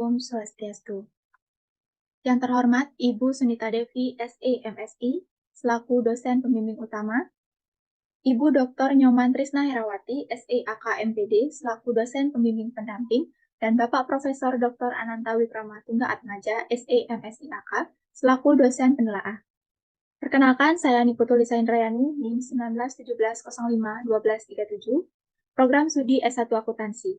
Om Swastiastu. Yang terhormat Ibu Sunita Devi, SE MSI, selaku dosen pembimbing utama, Ibu Dr. Nyoman Trisna Herawati, SE AK MPD, selaku dosen pembimbing pendamping, dan Bapak Profesor Dr. Ananta Wikrama Tungga Atmaja, SE MSI AK, selaku dosen penelaah. Perkenalkan, saya Niputulisa Indrayani, NIM 1917051237, Program Studi S1 Akuntansi.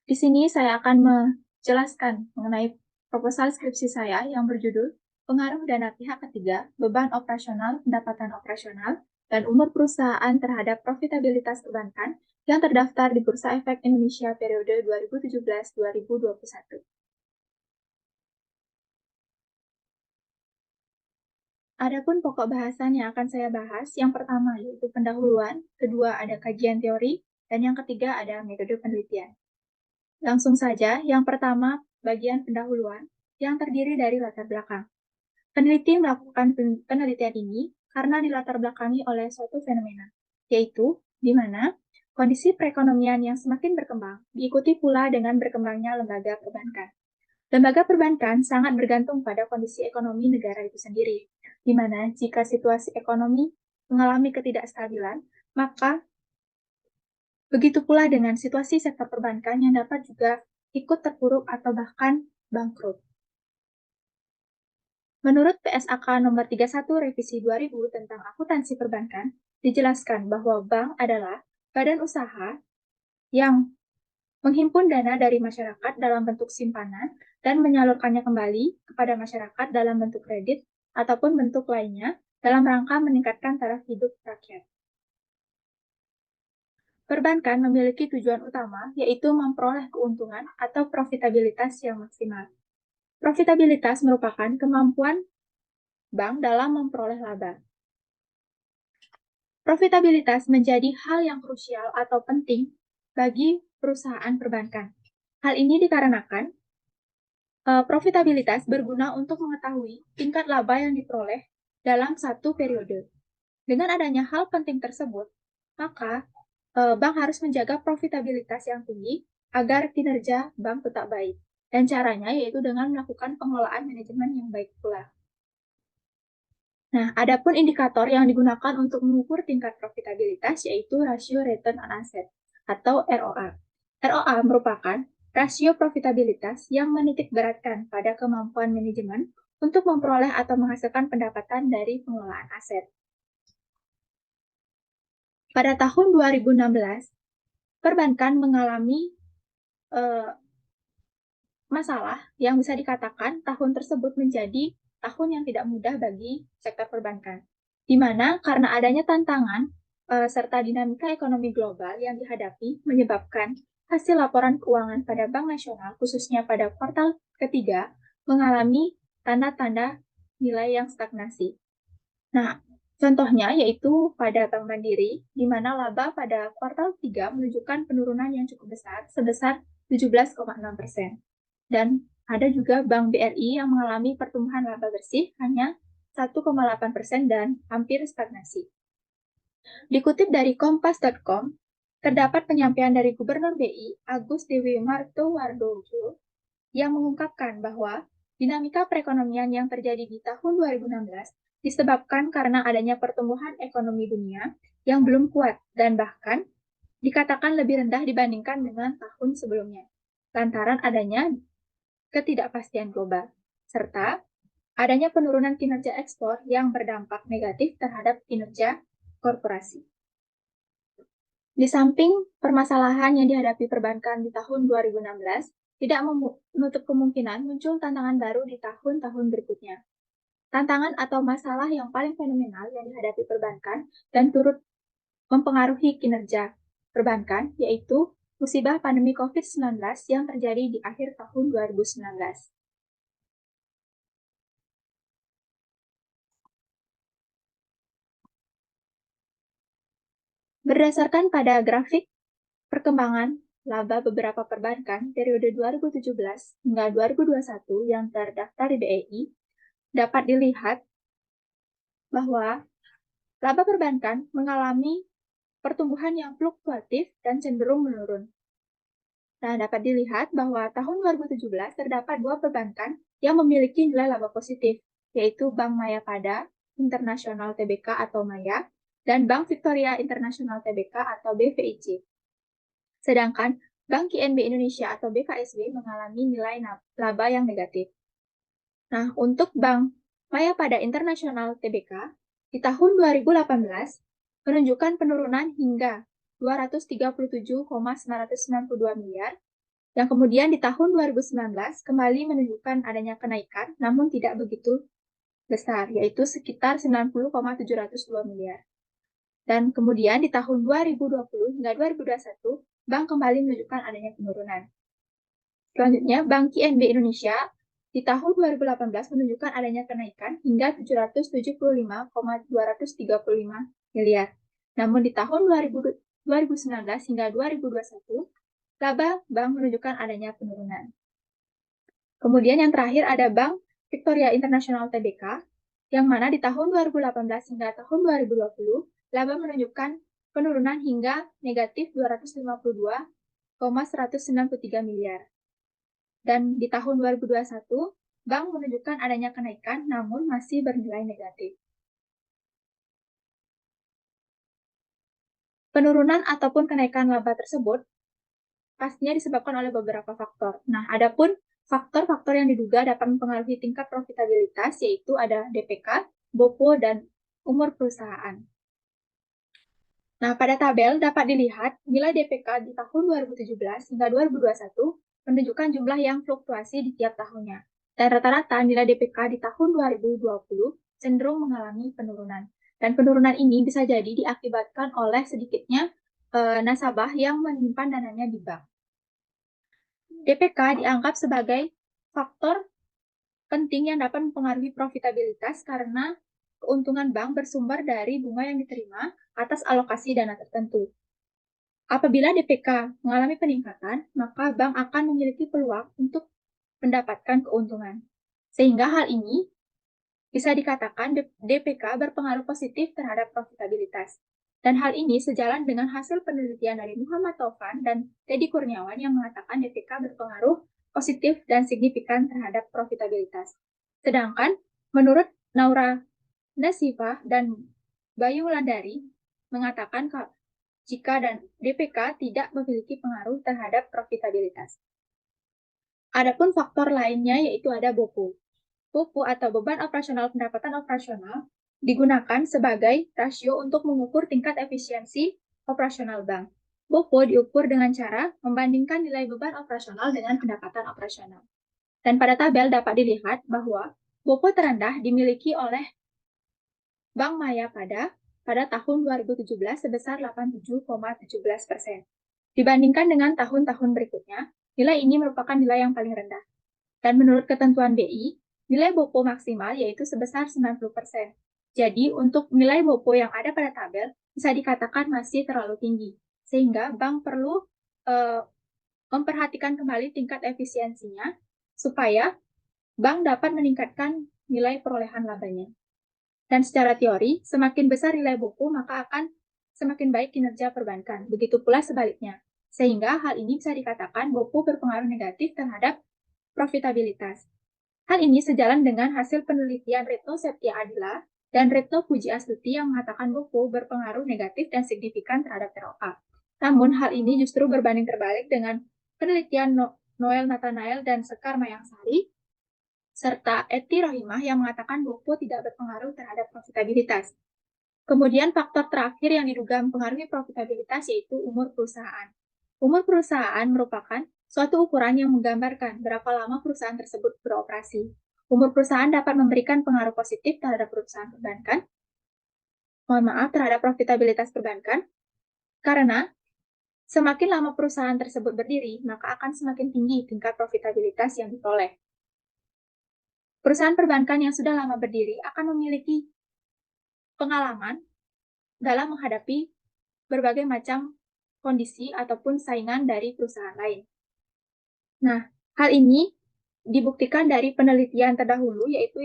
Di sini saya akan menjelaskan mengenai proposal skripsi saya yang berjudul Pengaruh Dana Pihak Ketiga, Beban Operasional, Pendapatan Operasional, dan Umur Perusahaan terhadap Profitabilitas Perbankan yang terdaftar di Bursa Efek Indonesia periode 2017-2021. Adapun pokok bahasan yang akan saya bahas, yang pertama yaitu pendahuluan, kedua ada kajian teori, dan yang ketiga ada metode penelitian. Langsung saja, yang pertama bagian pendahuluan yang terdiri dari latar belakang. Peneliti melakukan penelitian ini karena dilatar belakangi oleh suatu fenomena, yaitu di mana kondisi perekonomian yang semakin berkembang diikuti pula dengan berkembangnya lembaga perbankan. Lembaga perbankan sangat bergantung pada kondisi ekonomi negara itu sendiri, di mana jika situasi ekonomi mengalami ketidakstabilan, maka begitu pula dengan situasi sektor perbankan yang dapat juga ikut terpuruk atau bahkan bangkrut. Menurut PSAK nomor 31 revisi 2000 tentang akuntansi perbankan, dijelaskan bahwa bank adalah badan usaha yang menghimpun dana dari masyarakat dalam bentuk simpanan dan menyalurkannya kembali kepada masyarakat dalam bentuk kredit ataupun bentuk lainnya dalam rangka meningkatkan taraf hidup rakyat. Perbankan memiliki tujuan utama, yaitu memperoleh keuntungan atau profitabilitas yang maksimal. Profitabilitas merupakan kemampuan bank dalam memperoleh laba. Profitabilitas menjadi hal yang krusial atau penting bagi perusahaan perbankan. Hal ini dikarenakan profitabilitas berguna untuk mengetahui tingkat laba yang diperoleh dalam satu periode. Dengan adanya hal penting tersebut, maka bank harus menjaga profitabilitas yang tinggi agar kinerja bank tetap baik. Dan caranya yaitu dengan melakukan pengelolaan manajemen yang baik pula. Nah, adapun indikator yang digunakan untuk mengukur tingkat profitabilitas yaitu rasio return on asset atau ROA. ROA merupakan rasio profitabilitas yang menitik beratkan pada kemampuan manajemen untuk memperoleh atau menghasilkan pendapatan dari pengelolaan aset. Pada tahun 2016, perbankan mengalami masalah yang bisa dikatakan tahun tersebut menjadi tahun yang tidak mudah bagi sektor perbankan, di mana karena adanya tantangan serta dinamika ekonomi global yang dihadapi menyebabkan hasil laporan keuangan pada Bank Nasional, khususnya pada kuartal ketiga, mengalami tanda-tanda nilai yang stagnasi. Nah, contohnya yaitu pada Bank Mandiri, di mana laba pada kuartal 3 menunjukkan penurunan yang cukup besar, sebesar 17,6%. Dan ada juga Bank BRI yang mengalami pertumbuhan laba bersih hanya 1,8% dan hampir stagnasi. Dikutip dari kompas.com, terdapat penyampaian dari Gubernur BI, Agus Dewi Martowardojo, yang mengungkapkan bahwa dinamika perekonomian yang terjadi di tahun 2016 disebabkan karena adanya pertumbuhan ekonomi dunia yang belum kuat dan bahkan dikatakan lebih rendah dibandingkan dengan tahun sebelumnya, lantaran adanya ketidakpastian global, serta adanya penurunan kinerja ekspor yang berdampak negatif terhadap kinerja korporasi. Di samping permasalahan yang dihadapi perbankan di tahun 2016, tidak menutup kemungkinan muncul tantangan baru di tahun-tahun berikutnya. Tantangan atau masalah yang paling fenomenal yang dihadapi perbankan dan turut mempengaruhi kinerja perbankan, yaitu musibah pandemi COVID-19 yang terjadi di akhir tahun 2019. Berdasarkan pada grafik perkembangan laba beberapa perbankan periode 2017 hingga 2021 yang terdaftar di BEI, dapat dilihat bahwa laba perbankan mengalami pertumbuhan yang fluktuatif dan cenderung menurun. Nah, dapat dilihat bahwa tahun 2017 terdapat dua perbankan yang memiliki nilai laba positif, yaitu Bank Mayapada Internasional Tbk atau Maya dan Bank Victoria Internasional Tbk atau BVIC. Sedangkan Bank KNB Indonesia atau BKSB mengalami nilai laba yang negatif. Nah, untuk Bank Mayapada Internasional Tbk di tahun 2018 menunjukkan penurunan hingga 237,992 miliar, yang kemudian di tahun 2019 kembali menunjukkan adanya kenaikan, namun tidak begitu besar, yaitu sekitar 90,702 miliar. Dan kemudian di tahun 2020 hingga 2021, bank kembali menunjukkan adanya penurunan. Selanjutnya, Bank KNB Indonesia di tahun 2018 menunjukkan adanya kenaikan hingga 775,235 miliar. Namun di tahun 2019 hingga 2021, laba bank menunjukkan adanya penurunan. Kemudian yang terakhir ada Bank Victoria International Tbk, yang mana di tahun 2018 hingga tahun 2020, laba menunjukkan penurunan hingga negatif 252,193 miliar. Dan di tahun 2021, bank menunjukkan adanya kenaikan namun masih bernilai negatif. Penurunan ataupun kenaikan laba tersebut pastinya disebabkan oleh beberapa faktor. Nah, adapun faktor-faktor yang diduga dapat mempengaruhi tingkat profitabilitas yaitu ada DPK, BOPO, dan umur perusahaan. Nah, pada tabel dapat dilihat nilai DPK di tahun 2017 hingga 2021 menunjukkan jumlah yang fluktuasi di tiap tahunnya. Dan rata-rata nilai DPK di tahun 2020 cenderung mengalami penurunan. Dan penurunan ini bisa jadi diakibatkan oleh sedikitnya nasabah yang menyimpan dananya di bank. DPK dianggap sebagai faktor penting yang dapat mempengaruhi profitabilitas karena keuntungan bank bersumber dari bunga yang diterima atas alokasi dana tertentu. Apabila DPK mengalami peningkatan, maka bank akan memiliki peluang untuk mendapatkan keuntungan. Sehingga hal ini bisa dikatakan DPK berpengaruh positif terhadap profitabilitas. Dan hal ini sejalan dengan hasil penelitian dari Muhammad Taufan dan Teddy Kurniawan yang mengatakan DPK berpengaruh positif dan signifikan terhadap profitabilitas. Sedangkan menurut Naura Nasifa dan Bayu Wulandari mengatakan jika DPK tidak memiliki pengaruh terhadap profitabilitas. Adapun faktor lainnya yaitu ada BOPO. BOPO atau beban operasional pendapatan operasional digunakan sebagai rasio untuk mengukur tingkat efisiensi operasional bank. BOPO diukur dengan cara membandingkan nilai beban operasional dengan pendapatan operasional. Dan pada tabel dapat dilihat bahwa BOPO terendah dimiliki oleh Bank Mayapada pada tahun 2017 sebesar 87,17%. Dibandingkan dengan tahun-tahun berikutnya, nilai ini merupakan nilai yang paling rendah. Dan menurut ketentuan BI, nilai BOPO maksimal yaitu sebesar 90%. Jadi, untuk nilai BOPO yang ada pada tabel bisa dikatakan masih terlalu tinggi, sehingga bank perlu memperhatikan kembali tingkat efisiensinya supaya bank dapat meningkatkan nilai perolehan labanya. Dan secara teori, semakin besar nilai BOPO maka akan semakin baik kinerja perbankan. Begitu pula sebaliknya. Sehingga hal ini bisa dikatakan BOPO berpengaruh negatif terhadap profitabilitas. Hal ini sejalan dengan hasil penelitian Retno Septia Adila dan Retno Puji Astuti yang mengatakan BOPO berpengaruh negatif dan signifikan terhadap ROA. Namun hal ini justru berbanding terbalik dengan penelitian Noel Nathanael dan Sekar Mayangsari serta Eti Rohimah yang mengatakan BOPO tidak berpengaruh terhadap profitabilitas. Kemudian faktor terakhir yang diduga mempengaruhi profitabilitas yaitu umur perusahaan. Umur perusahaan merupakan suatu ukuran yang menggambarkan berapa lama perusahaan tersebut beroperasi. Umur perusahaan dapat memberikan pengaruh positif terhadap perusahaan perbankan, terhadap profitabilitas perbankan, karena semakin lama perusahaan tersebut berdiri, maka akan semakin tinggi tingkat profitabilitas yang diperoleh. Perusahaan perbankan yang sudah lama berdiri akan memiliki pengalaman dalam menghadapi berbagai macam kondisi ataupun saingan dari perusahaan lain. Nah, hal ini dibuktikan dari penelitian terdahulu yaitu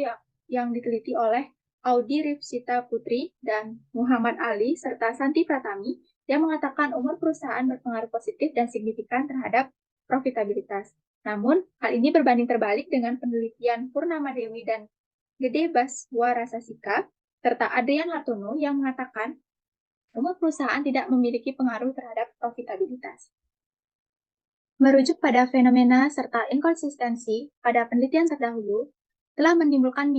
yang diteliti oleh Audi Rifsita Putri dan Muhammad Ali serta Santi Pratami yang mengatakan umur perusahaan berpengaruh positif dan signifikan terhadap profitabilitas. Namun, hal ini berbanding terbalik dengan penelitian Purnama Dewi dan Gede Baswarasasika serta Adrian Hartono yang mengatakan umur perusahaan tidak memiliki pengaruh terhadap profitabilitas. Merujuk pada fenomena serta inkonsistensi pada penelitian terdahulu, telah menimbulkan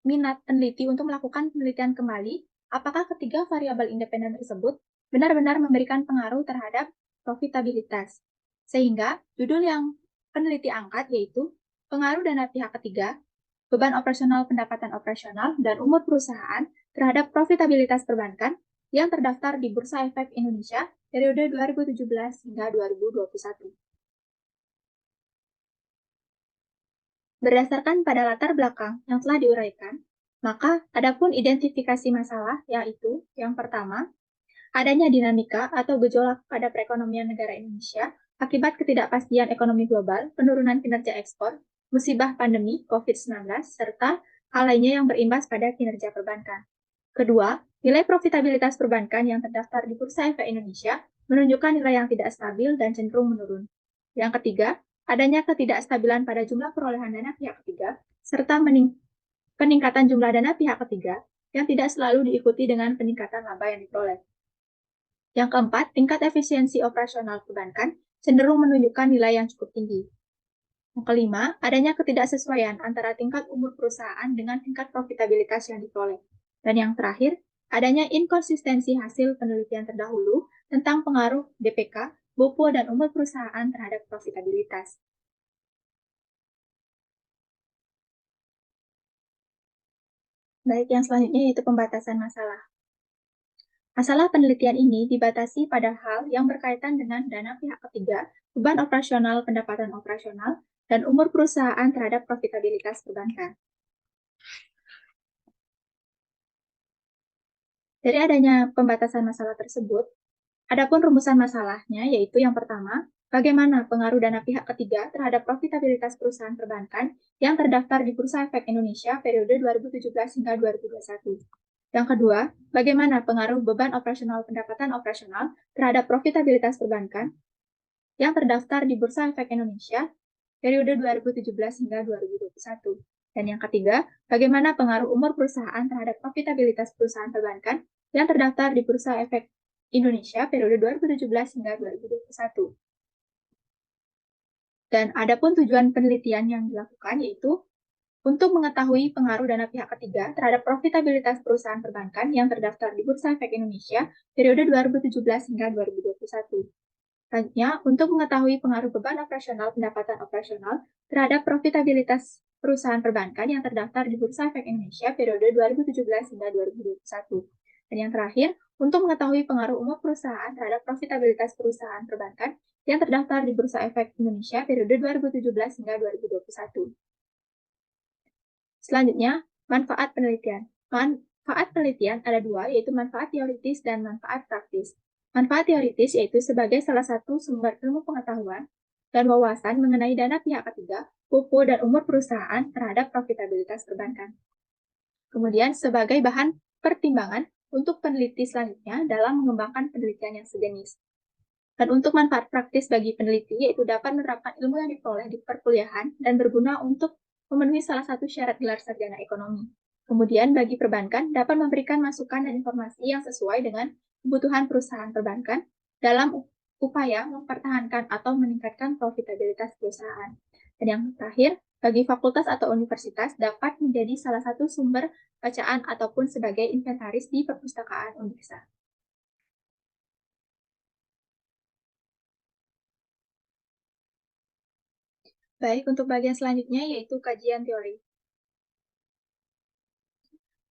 minat peneliti untuk melakukan penelitian kembali apakah ketiga variabel independen tersebut benar-benar memberikan pengaruh terhadap profitabilitas. Sehingga judul yang peneliti angkat yaitu pengaruh dana pihak ketiga, beban operasional pendapatan operasional, dan umur perusahaan terhadap profitabilitas perbankan yang terdaftar di Bursa Efek Indonesia periode 2017 hingga 2021. Berdasarkan pada latar belakang yang telah diuraikan, maka adapun identifikasi masalah yaitu yang pertama, adanya dinamika atau gejolak pada perekonomian negara Indonesia akibat ketidakpastian ekonomi global, penurunan kinerja ekspor, musibah pandemi COVID-19, serta hal lainnya yang berimbas pada kinerja perbankan. Kedua, nilai profitabilitas perbankan yang terdaftar di Bursa Efek Indonesia menunjukkan nilai yang tidak stabil dan cenderung menurun. Yang ketiga, adanya ketidakstabilan pada jumlah perolehan dana pihak ketiga, serta peningkatan jumlah dana pihak ketiga yang tidak selalu diikuti dengan peningkatan laba yang diperoleh. Yang keempat, tingkat efisiensi operasional perbankan cenderung menunjukkan nilai yang cukup tinggi. Yang kelima, adanya ketidaksesuaian antara tingkat umur perusahaan dengan tingkat profitabilitas yang diperoleh. Dan yang terakhir, adanya inkonsistensi hasil penelitian terdahulu tentang pengaruh DPK, BOPO, dan umur perusahaan terhadap profitabilitas. Baik, yang selanjutnya yaitu pembatasan masalah. Masalah penelitian ini dibatasi pada hal yang berkaitan dengan dana pihak ketiga, beban operasional, pendapatan operasional, dan umur perusahaan terhadap profitabilitas perbankan. Dari adanya pembatasan masalah tersebut, adapun rumusan masalahnya yaitu yang pertama, bagaimana pengaruh dana pihak ketiga terhadap profitabilitas perusahaan perbankan yang terdaftar di Bursa Efek Indonesia periode 2017 hingga 2021. Yang kedua, bagaimana pengaruh beban operasional pendapatan operasional terhadap profitabilitas perbankan yang terdaftar di Bursa Efek Indonesia periode 2017 hingga 2021. Dan yang ketiga, bagaimana pengaruh umur perusahaan terhadap profitabilitas perusahaan perbankan yang terdaftar di Bursa Efek Indonesia periode 2017 hingga 2021. Dan adapun tujuan penelitian yang dilakukan yaitu untuk mengetahui pengaruh dana pihak ketiga terhadap profitabilitas perusahaan perbankan yang terdaftar di Bursa Efek Indonesia periode 2017 hingga 2021. Selanjutnya, untuk mengetahui pengaruh beban operasional pendapatan operasional terhadap profitabilitas perusahaan perbankan yang terdaftar di Bursa Efek Indonesia periode 2017 hingga 2021. Dan yang terakhir, untuk mengetahui pengaruh umur perusahaan terhadap profitabilitas perusahaan perbankan yang terdaftar di Bursa Efek Indonesia periode 2017 hingga 2021. Selanjutnya, manfaat penelitian. Manfaat penelitian ada dua, yaitu manfaat teoritis dan manfaat praktis. Manfaat teoritis yaitu sebagai salah satu sumber ilmu pengetahuan dan wawasan mengenai dana pihak ketiga, pupuk, dan umur perusahaan terhadap profitabilitas perbankan. Kemudian, sebagai bahan pertimbangan untuk peneliti selanjutnya dalam mengembangkan penelitian yang sejenis. Dan untuk manfaat praktis bagi peneliti, yaitu dapat menerapkan ilmu yang diperoleh di perkuliahan dan berguna untuk memenuhi salah satu syarat gelar sarjana ekonomi. Kemudian, bagi perbankan, dapat memberikan masukan dan informasi yang sesuai dengan kebutuhan perusahaan perbankan dalam upaya mempertahankan atau meningkatkan profitabilitas perusahaan. Dan yang terakhir, bagi fakultas atau universitas dapat menjadi salah satu sumber bacaan ataupun sebagai inventaris di perpustakaan universitas. Baik, untuk bagian selanjutnya yaitu kajian teori.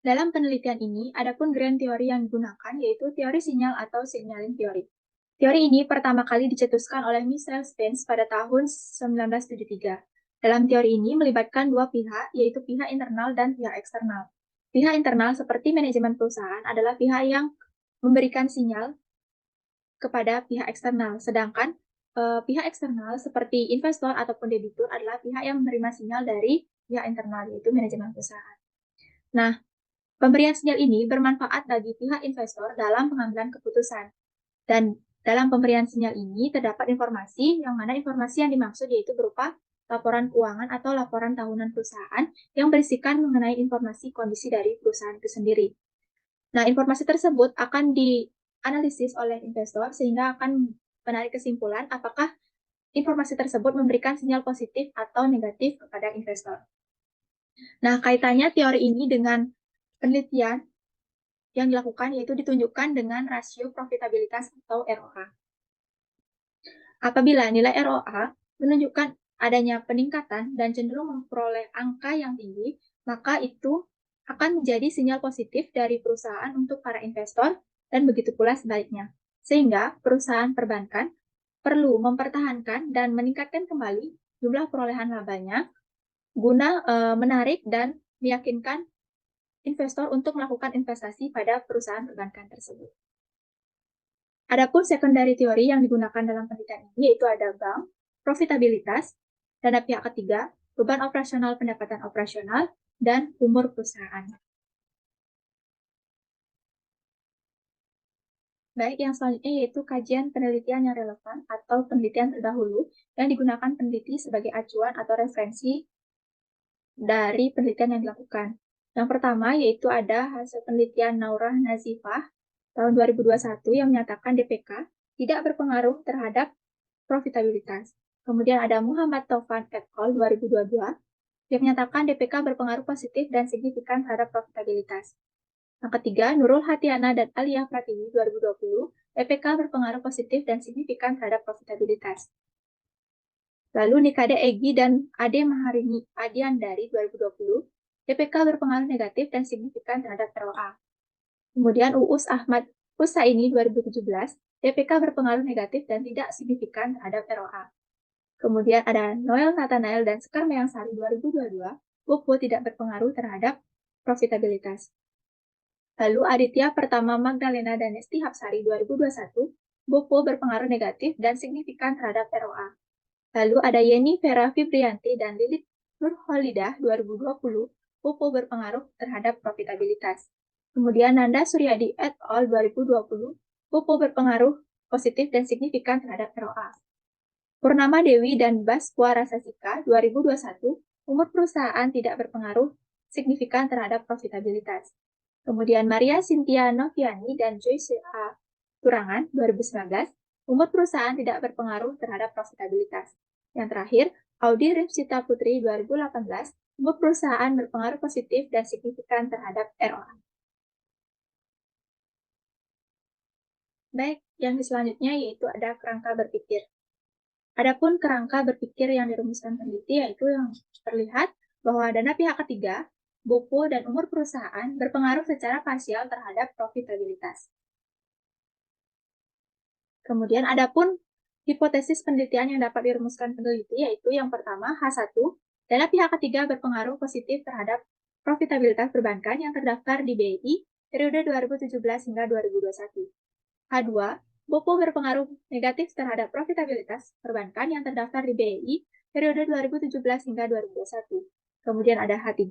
Dalam penelitian ini, adapun grand teori yang digunakan yaitu teori sinyal atau signaling theory. Teori ini pertama kali dicetuskan oleh Michel Spence pada tahun 1973. Dalam teori ini melibatkan dua pihak, yaitu pihak internal dan pihak eksternal. Pihak internal seperti manajemen perusahaan adalah pihak yang memberikan sinyal kepada pihak eksternal, sedangkan pihak eksternal seperti investor ataupun debitur adalah pihak yang menerima sinyal dari pihak internal, yaitu manajemen perusahaan. Nah, pemberian sinyal ini bermanfaat bagi pihak investor dalam pengambilan keputusan. Dan Dalam pemberian sinyal ini terdapat informasi, yang mana informasi yang dimaksud yaitu berupa laporan keuangan atau laporan tahunan perusahaan yang berisikan mengenai informasi kondisi dari perusahaan itu sendiri. Nah, informasi tersebut akan dianalisis oleh investor sehingga akan menarik kesimpulan apakah informasi tersebut memberikan sinyal positif atau negatif kepada investor. Nah, kaitannya teori ini dengan penelitian yang dilakukan yaitu ditunjukkan dengan rasio profitabilitas atau ROA. Apabila nilai ROA menunjukkan adanya peningkatan dan cenderung memperoleh angka yang tinggi, maka itu akan menjadi sinyal positif dari perusahaan untuk para investor dan begitu pula sebaliknya. Sehingga perusahaan perbankan perlu mempertahankan dan meningkatkan kembali jumlah perolehan labanya guna menarik dan meyakinkan investor untuk melakukan investasi pada perusahaan perbankan tersebut. Adapun secondary teori yang digunakan dalam penelitian ini yaitu ada bank, profitabilitas, dana pihak ketiga, beban operasional pendapatan operasional, dan umur perusahaan. Baik, yang selanjutnya yaitu kajian penelitian yang relevan atau penelitian terdahulu yang digunakan peneliti sebagai acuan atau referensi dari penelitian yang dilakukan. Yang pertama yaitu ada hasil penelitian Naurah Nazifah tahun 2021 yang menyatakan DPK tidak berpengaruh terhadap profitabilitas. Kemudian ada Muhammad Taufan et al. 2022 yang menyatakan DPK berpengaruh positif dan signifikan terhadap profitabilitas. Yang ketiga, Nurul Hatiana dan Alia Pratiwi 2020, DPK berpengaruh positif dan signifikan terhadap profitabilitas. Lalu Nikade Egi dan Ade Maharini Adiandari 2020, DPK berpengaruh negatif dan signifikan terhadap ROA. Kemudian Uus Ahmad Husaini 2017, DPK berpengaruh negatif dan tidak signifikan terhadap ROA. Kemudian ada Noel Nathanael dan Sekar Meyangsari 2022, BOPO tidak berpengaruh terhadap profitabilitas. Lalu Aditya Pertama Magdalena dan Nesti Hapsari 2021, BOPO berpengaruh negatif dan signifikan terhadap ROA. Lalu ada Yeni Vera Fibrianti dan Lilit Nurholidah 2020, BOPO berpengaruh terhadap profitabilitas. Kemudian Nanda Suryadi et al. 2020, BOPO berpengaruh positif dan signifikan terhadap ROA. Purnama Dewi dan Baswa Rasasika 2021, umur perusahaan tidak berpengaruh signifikan terhadap profitabilitas. Kemudian Maria Cynthia Noviani dan Joyce A. Turangan 2019, umur perusahaan tidak berpengaruh terhadap profitabilitas. Yang terakhir, Audi Ripsita Putri 2018, umur perusahaan berpengaruh positif dan signifikan terhadap ROA. Baik, yang selanjutnya yaitu ada kerangka berpikir. Adapun kerangka berpikir yang dirumuskan peneliti yaitu yang terlihat bahwa dana pihak ketiga, BOPO, dan umur perusahaan berpengaruh secara parsial terhadap profitabilitas. Kemudian adapun hipotesis penelitian yang dapat dirumuskan peneliti yaitu yang pertama H1, dana pihak ketiga berpengaruh positif terhadap profitabilitas perbankan yang terdaftar di BI periode 2017 hingga 2021. H2, BOPO berpengaruh negatif terhadap profitabilitas perbankan yang terdaftar di BI periode 2017 hingga 2021. Kemudian ada H3,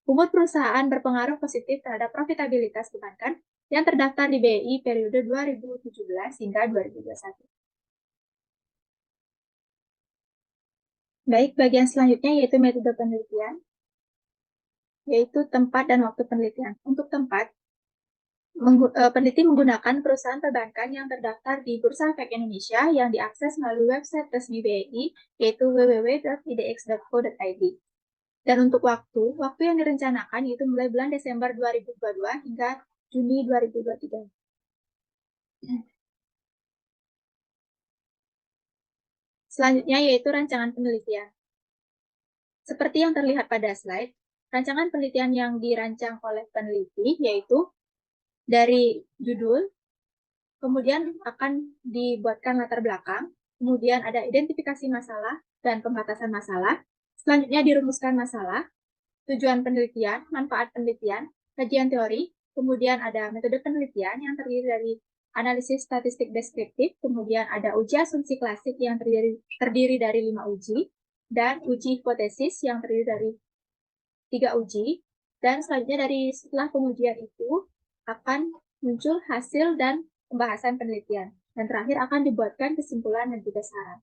umur perusahaan berpengaruh positif terhadap profitabilitas perbankan yang terdaftar di BI periode 2017 hingga 2021. Baik, bagian selanjutnya yaitu metode penelitian, yaitu tempat dan waktu penelitian. Untuk tempat, peneliti menggunakan perusahaan perbankan yang terdaftar di Bursa Efek Indonesia yang diakses melalui website resmi BNI, yaitu www.idx.co.id. Dan untuk waktu yang direncanakan yaitu mulai bulan Desember 2022 hingga Juni 2023. Selanjutnya yaitu rancangan penelitian. Seperti yang terlihat pada slide, rancangan penelitian yang dirancang oleh peneliti yaitu dari judul, kemudian akan dibuatkan latar belakang, kemudian ada identifikasi masalah dan pembatasan masalah, selanjutnya dirumuskan masalah, tujuan penelitian, manfaat penelitian, kajian teori, kemudian ada metode penelitian yang terdiri dari analisis statistik deskriptif, kemudian ada uji asumsi klasik yang terdiri dari 5 uji, dan uji hipotesis yang terdiri dari 3 uji, dan selanjutnya setelah pengujian itu akan muncul hasil dan pembahasan penelitian. Dan terakhir akan dibuatkan kesimpulan dan juga saran.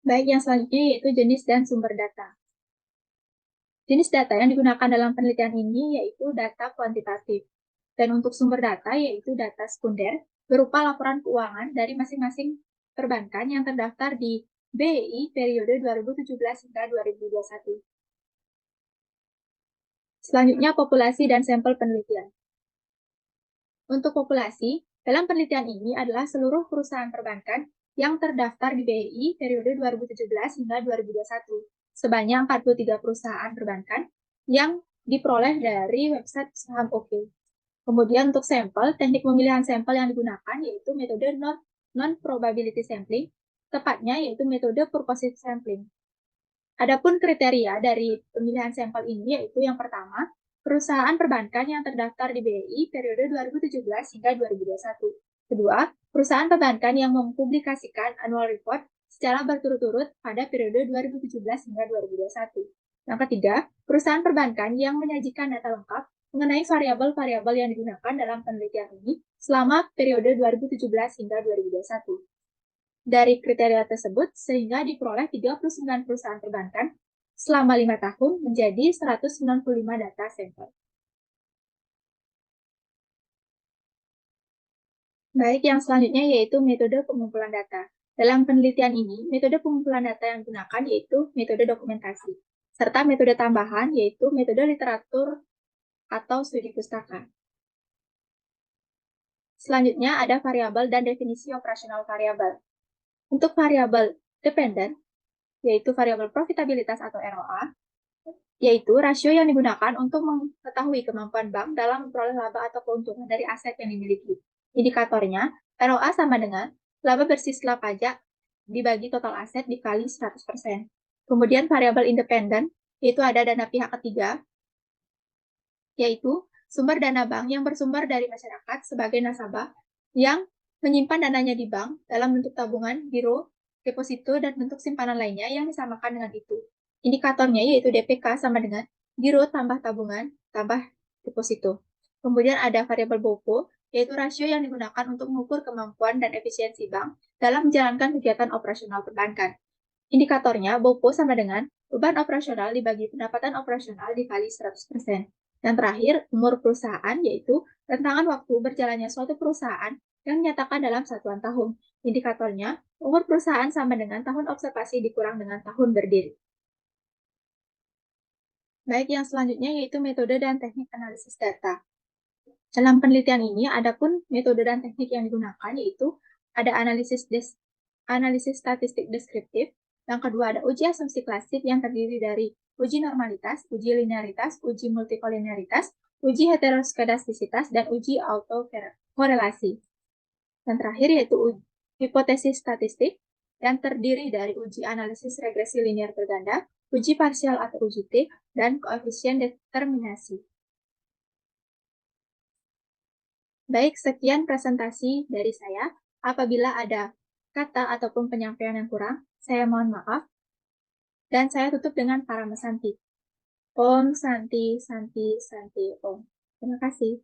Baik, yang selanjutnya yaitu jenis dan sumber data. Jenis data yang digunakan dalam penelitian ini yaitu data kuantitatif. Dan untuk sumber data yaitu data sekunder berupa laporan keuangan dari masing-masing perbankan yang terdaftar di BEI periode 2017 hingga 2021. Selanjutnya populasi dan sampel penelitian. Untuk populasi, dalam penelitian ini adalah seluruh perusahaan perbankan yang terdaftar di BEI periode 2017 hingga 2021, sebanyak 43 perusahaan perbankan yang diperoleh dari website saham OK. Kemudian untuk sampel, teknik pemilihan sampel yang digunakan yaitu metode non-probability sampling, tepatnya yaitu metode purposive sampling. Adapun kriteria dari pemilihan sampel ini yaitu yang pertama, perusahaan perbankan yang terdaftar di BEI periode 2017 hingga 2021. Kedua, perusahaan perbankan yang mempublikasikan annual report secara berturut-turut pada periode 2017 hingga 2021. Yang ketiga, perusahaan perbankan yang menyajikan data lengkap mengenai variabel-variabel yang digunakan dalam penelitian ini selama periode 2017 hingga 2021. Dari kriteria tersebut, sehingga diperoleh 39 perusahaan perbankan selama 5 tahun menjadi 195 data sampel. Baik, yang selanjutnya yaitu metode pengumpulan data. Dalam penelitian ini, metode pengumpulan data yang digunakan yaitu metode dokumentasi, serta metode tambahan yaitu metode literatur atau studi pustaka. Selanjutnya ada variabel dan definisi operasional variabel. Untuk variabel dependent, yaitu variabel profitabilitas atau ROA, yaitu rasio yang digunakan untuk mengetahui kemampuan bank dalam memperoleh laba atau keuntungan dari aset yang dimiliki. Indikatornya, ROA sama dengan laba bersih setelah pajak dibagi total aset dikali 100%. Kemudian variabel independen, yaitu ada dana pihak ketiga, yaitu sumber dana bank yang bersumber dari masyarakat sebagai nasabah yang menyimpan dananya di bank dalam bentuk tabungan, giro, deposito, dan bentuk simpanan lainnya yang disamakan dengan itu. Indikatornya yaitu DPK sama dengan giro tambah tabungan tambah deposito. Kemudian ada variabel BOPO, yaitu rasio yang digunakan untuk mengukur kemampuan dan efisiensi bank dalam menjalankan kegiatan operasional perbankan. Indikatornya BOPO sama dengan beban operasional dibagi pendapatan operasional dikali 100%. Dan terakhir, umur perusahaan yaitu rentangan waktu berjalannya suatu perusahaan yang dinyatakan dalam satuan tahun. Indikatornya, umur perusahaan sama dengan tahun observasi dikurang dengan tahun berdiri. Baik, yang selanjutnya yaitu metode dan teknik analisis data. Dalam penelitian ini, adapun metode dan teknik yang digunakan yaitu ada analisis statistik deskriptif, yang kedua ada uji asumsi klasik yang terdiri dari uji normalitas, uji linearitas, uji multikolinearitas, uji heteroskedastisitas, dan uji autokorelasi. Dan terakhir yaitu hipotesis statistik yang terdiri dari uji analisis regresi linear berganda, uji parsial atau uji T, dan koefisien determinasi. Baik, sekian presentasi dari saya. Apabila ada kata ataupun penyampaian yang kurang, saya mohon maaf. Dan saya tutup dengan Paramasanti. Om Santi Santi Santi Om. Terima kasih.